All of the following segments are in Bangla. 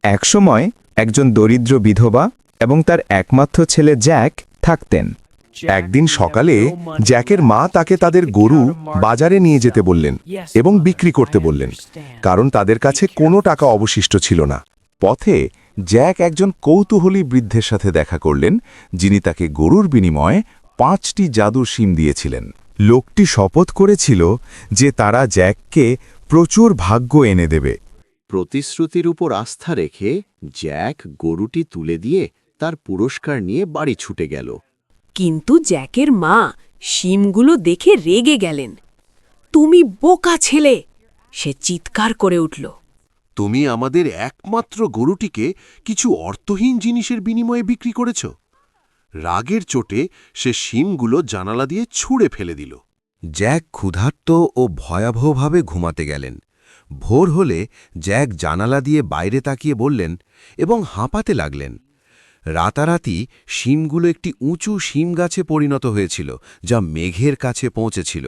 একসময় একজন দরিদ্র বিধবা এবং তার একমাত্র ছেলে জ্যাক থাকতেন। একদিন সকালে জ্যাকের মা তাকে তাদের গরু বাজারে নিয়ে যেতে বললেন এবং বিক্রি করতে বললেন, কারণ তাদের কাছে কোনো টাকা অবশিষ্ট ছিল না। পথে জ্যাক একজন কৌতূহলী বৃদ্ধের সাথে দেখা করলেন, যিনি তাকে গরুর বিনিময়ে 5টি জাদুর শিম দিয়েছিলেন। লোকটি শপথ করেছিল যে তারা জ্যাককে প্রচুর ভাগ্য এনে দেবে। প্রতিশ্রুতির উপর আস্থা রেখে জ্যাক গরুটি তুলে দিয়ে তার পুরস্কার নিয়ে বাড়ি ছুটে গেল। কিন্তু জ্যাকের মা শিমগুলো দেখে রেগে গেলেন। তুমি বোকা ছেলে, সে চিৎকার করে উঠল। তুমি আমাদের একমাত্র গরুটিকে কিছু অর্থহীন জিনিসের বিনিময়ে বিক্রি করেছ। রাগের চোটে সে শিমগুলো জানালা দিয়ে ছুঁড়ে ফেলে দিল। জ্যাক ক্ষুধার্ত ও ভয়াবহভাবে ঘুমাতে গেলেন। ভোর হলে জ্যাক জানালা দিয়ে বাইরে তাকিয়ে বললেন এবং হাঁপাতে লাগলেন। রাতারাতি শিমগুলো একটি উঁচু শিম গাছে পরিণত হয়েছিল, যা মেঘের কাছে পৌঁছেছিল।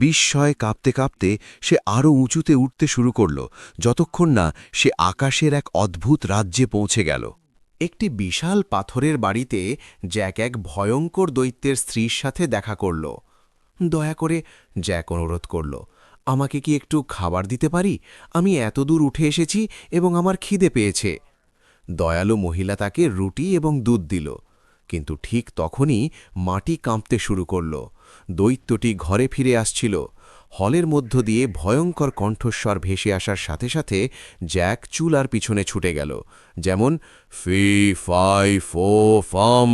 বিস্ময়ে কাঁপতে কাঁপতে সে আরও উঁচুতে উঠতে শুরু করল, যতক্ষণ না সে আকাশের এক অদ্ভুত রাজ্যে পৌঁছে গেল। একটি বিশাল পাথরের বাড়িতে জ্যাক এক ভয়ঙ্কর দৈত্যের স্ত্রীর সাথে দেখা করল। দয়া করে, জ্যাক অনুরোধ করল, আমাকে কি একটু খাবার দিতে পারি? আমি এত দূর উঠে এসেছি এবং আমার খিদে পেয়েছে। দয়ালু মহিলা তাকে রুটি এবং দুধ দিল, কিন্তু ঠিক তখনই মাটি কাঁপতে শুরু করল। দৈত্যটি ঘরে ফিরে আসছিল। হলের মধ্য দিয়ে ভয়ঙ্কর কণ্ঠস্বর ভেসে আসার সাথে সাথে জ্যাক চুলার পিছনে ছুটে গেল, যেমন ফি ফাই ফো ফাম,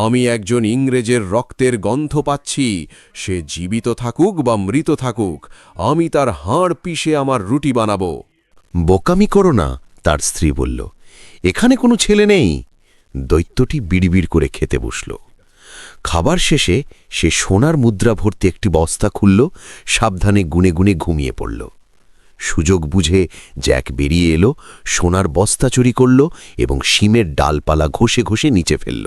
আমি একজন ইংরেজের রক্তের গন্ধ পাচ্ছি। সে জীবিত থাকুক বা মৃত থাকুক, আমি তার হাড় পিষে আমার রুটি বানাবো। বোকামি করো না, তার স্ত্রী বলল, এখানে কোনো ছেলে নেই। দৈত্যটি বিড়বিড় করে খেতে বসল। খাবার শেষে সে সোনার মুদ্রা ভর্তি একটি বস্তা খুলল, সাবধানে গুনে গুনে ঘুমিয়ে পড়ল। সুযোগ বুঝে জ্যাক বেরিয়ে এলো, সোনার বস্তা চুরি করল এবং শিমের ডালপালা ঘষে ঘষে নিচে ফেলল।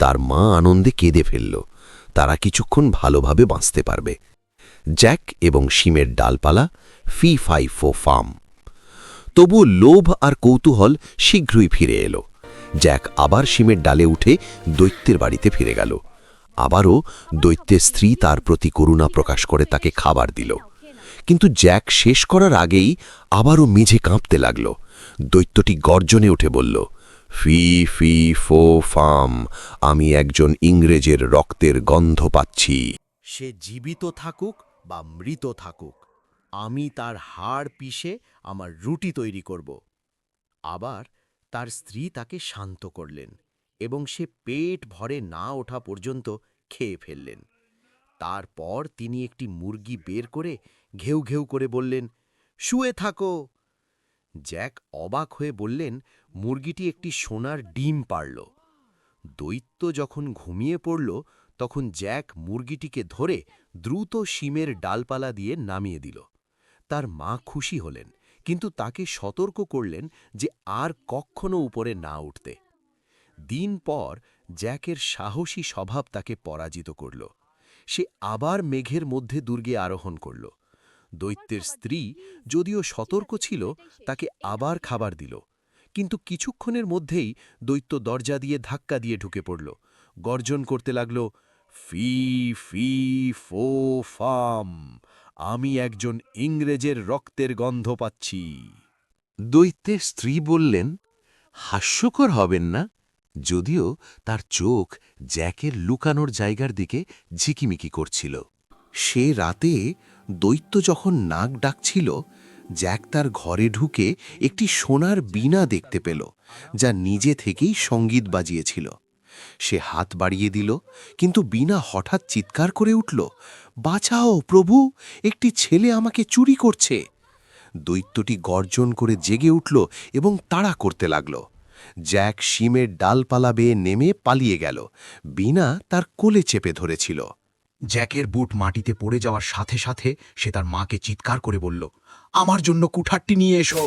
তার মা আনন্দে কেঁদে ফেলল, তারা কিছুক্ষণ ভালোভাবে বাঁচতে পারবে। জ্যাক এবং শিমের ডালপালা, ফি ফাই ফো ফাম। তবু লোভ আর কৌতূহল শীঘ্রই ফিরে এলো। জ্যাক আবার শিমের ডালে উঠে দৈত্যের বাড়িতে ফিরে গেল। আবারও দৈত্যের স্ত্রী তার প্রতি করুণা প্রকাশ করে তাকে খাবার দিল, কিন্তু জ্যাক শেষ করার আগেই আবারও মেঝে কাঁপতে লাগল। দৈত্যটি গর্জনে উঠে বলল, ফি ফি ফো ফাম, আমি একজন ইংরেজের রক্তের গন্ধ পাচ্ছি। সে জীবিত থাকুক বা মৃত থাকুক, আমি তার হাড় পিষে আমার রুটি তৈরি করব। আবার তার স্ত্রী তাকে শান্ত করলেন এবং সে পেট ভরে না ওঠা পর্যন্ত খেয়ে ফেললেন। তারপর তিনি একটি মুরগি বের করে ঘেউ ঘেউ করে বললেন, শুয়ে থাকো। জ্যাক অবাক হয়ে বললেন, মুরগিটি একটি সোনার ডিম পাড়ল। দৈত্য যখন ঘুমিয়ে পড়ল, তখন জ্যাক মুরগিটিকে ধরে দ্রুত শিমের ডালপালা দিয়ে নামিয়ে দিল। তার মা খুশি হলেন, কিন্তু তাকে সতর্ক করলেন যে আর কখনো উপরে না উঠতে। দিন পর জ্যাকের সাহসী স্বভাব তাকে পরাজিত করল। সে আবার মেঘের মধ্যে দুর্গে আরোহণ করল। দৈত্যের স্ত্রী যদিও সতর্ক ছিল, তাকে আবার খাবার দিল, কিন্তু কিছুক্ষণের মধ্যেই দৈত্য দরজা দিয়ে ধাক্কা দিয়ে ঢুকে পড়ল। গর্জন করতে লাগল, ফি ফি ফো ফাম, আমি একজন ইংরেজের রক্তের গন্ধ পাচ্ছি। দৈত্যের স্ত্রী বললেন, হাস্যকর হবেন না? যদিও তার চোখ জ্যাকের লুকানোর জায়গার দিকে ঝিকিমিকি করছিল। সে রাতে দৈত্য যখন নাক ডাকছিল, জ্যাক তার ঘরে ঢুকে একটি সোনার বীণা দেখতে পেল, যা নিজে থেকেই সঙ্গীত বাজিয়েছিল। সে হাত বাড়িয়ে দিল, কিন্তু বীণা হঠাৎ চিৎকার করে উঠল, বাঁচাও প্রভু, একটি ছেলে আমাকে চুরি করছে। দৈত্যটি গর্জন করে জেগে উঠল এবং তাড়া করতে লাগল। জ্যাক শিমের ডালপালা বেয়ে নেমে পালিয়ে গেল। বীণা তার কোলে চেপে ধরেছিল। জ্যাকের বুট মাটিতে পড়ে যাওয়ার সাথে সাথে সে তার মাকে চিৎকার করে বলল, আমার জন্য কুঠারটি নিয়ে এসো।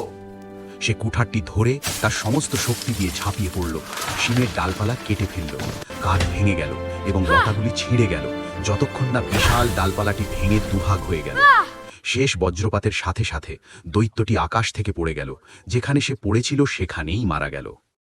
সে কুঠারটি ধরে তার সমস্ত শক্তি দিয়ে ঝাঁপিয়ে পড়ল। শিমের ডালপালা কেটে ফেলল, কাঠ ভেঙে গেল এবং লতাগুলি ছিঁড়ে গেল, যতক্ষণ না বিশাল ডালপালাটি ভেঙে দুভাগ হয়ে গেল। শেষ বজ্রপাতের সাথে সাথে দৈত্যটি আকাশ থেকে পড়ে গেল। যেখানে সে পড়েছিল সেখানেই মারা গেল।